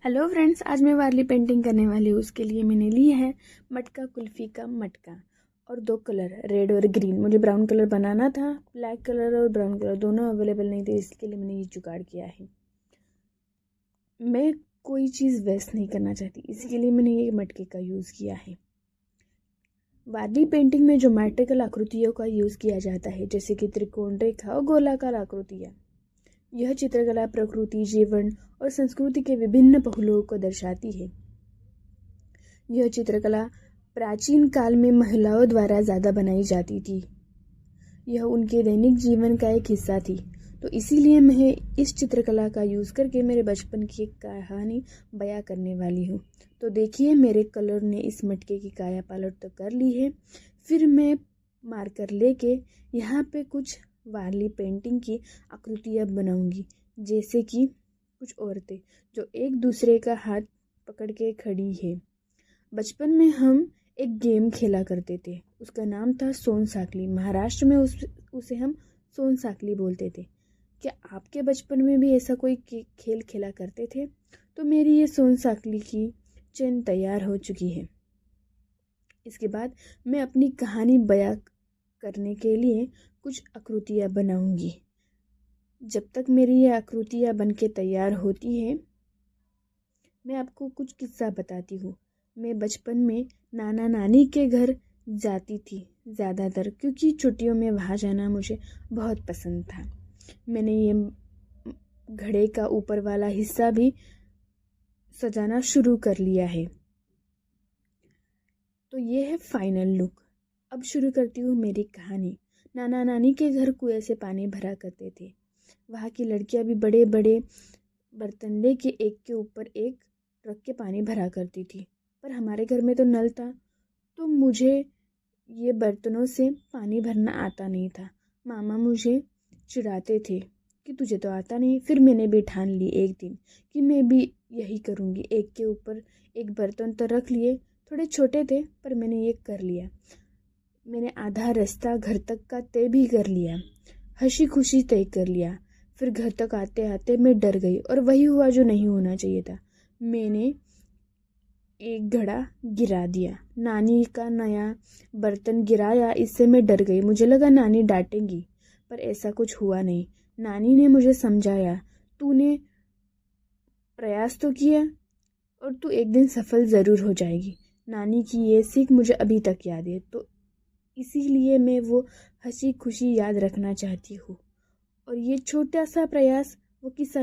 Hello friends, आज मैं वारली painting करने वाली हूँ। उसके लिए मैंने लिया है मटका कुल्फ़ी का मटका और दो कलर, रेड और ग्रीन। मुझे ब्राउन कलर बनाना था, ब्लैक कलर और ब्राउन कलर दोनों अवेलेबल नहीं थे, इसके लिए मैंने ये जुगाड़ किया है। मैं कोई चीज़ वेस्ट नहीं करना चाहती, इसके लिए मैंने ये मटके का यूज़ किया है। वारली पेंटिंग में ज्योमेट्रिकल आकृतियों का यूज़ किया जाता है, जैसे कि त्रिकोण, रेखा और गोलाकार आकृतियाँ। यह चित्रकला प्रकृति, जीवन और संस्कृति के विभिन्न पहलुओं को दर्शाती है। यह चित्रकला प्राचीन काल में महिलाओं द्वारा ज़्यादा बनाई जाती थी। यह उनके दैनिक जीवन का एक हिस्सा थी, तो इसीलिए मैं इस चित्रकला का यूज़ करके मेरे बचपन की एक कहानी बयां करने वाली हूँ। तो देखिए, मेरे कलर ने इस मटके की काया पलट तो कर ली है। फिर मैं मार्कर लेके यहाँ पे कुछ वारली पेंटिंग की आकृतियाँ बनाऊंगी, जैसे कि कुछ औरतें जो एक दूसरे का हाथ पकड़ के खड़ी है। बचपन में हम एक गेम खेला करते थे, उसका नाम था सोन साखली। महाराष्ट्र में उसे हम सोन साखली बोलते थे। क्या आपके बचपन में भी ऐसा कोई खेल खेला करते थे? तो मेरी ये सोन साखली की चेन तैयार हो चुकी है। इसके बाद मैं अपनी कहानी बयां करने के लिए कुछ आकृतियाँ बनाऊंगी। जब तक मेरी ये आकृतियाँ बन के तैयार होती है, मैं आपको कुछ किस्सा बताती हूँ। मैं बचपन में नाना नानी के घर जाती थी ज़्यादातर, क्योंकि छुट्टियों में वहाँ जाना मुझे बहुत पसंद था। मैंने ये घड़े का ऊपर वाला हिस्सा भी सजाना शुरू कर लिया है। तो ये है फाइनल लुक। अब शुरू करती हूँ मेरी कहानी। नाना नानी के घर कुएं से पानी भरा करते थे। वहाँ की लड़कियाँ भी बड़े बड़े बर्तन लेके एक के ऊपर एक रख के पानी भरा करती थी, पर हमारे घर में तो नल था, तो मुझे ये बर्तनों से पानी भरना आता नहीं था। मामा मुझे चिढ़ाते थे कि तुझे तो आता नहीं। फिर मैंने भी ठान ली एक दिन कि मैं भी यही करूँगी। एक के ऊपर एक बर्तन तो रख लिए, थोड़े छोटे थे पर मैंने ये कर लिया। मैंने आधा रास्ता घर तक का तय भी कर लिया, हंसी खुशी तय कर लिया। फिर घर तक आते आते मैं डर गई और वही हुआ जो नहीं होना चाहिए था। मैंने एक घड़ा गिरा दिया। नानी का नया बर्तन गिराया, इससे मैं डर गई। मुझे लगा नानी डांटेंगी, पर ऐसा कुछ हुआ नहीं। नानी ने मुझे समझाया, तूने प्रयास तो किया और तू एक दिन सफल ज़रूर हो जाएगी। नानी की ये सीख मुझे अभी तक याद है, तो इसीलिए मैं वो हंसी खुशी याद रखना चाहती हूँ। और ये छोटा सा प्रयास वो किस्सा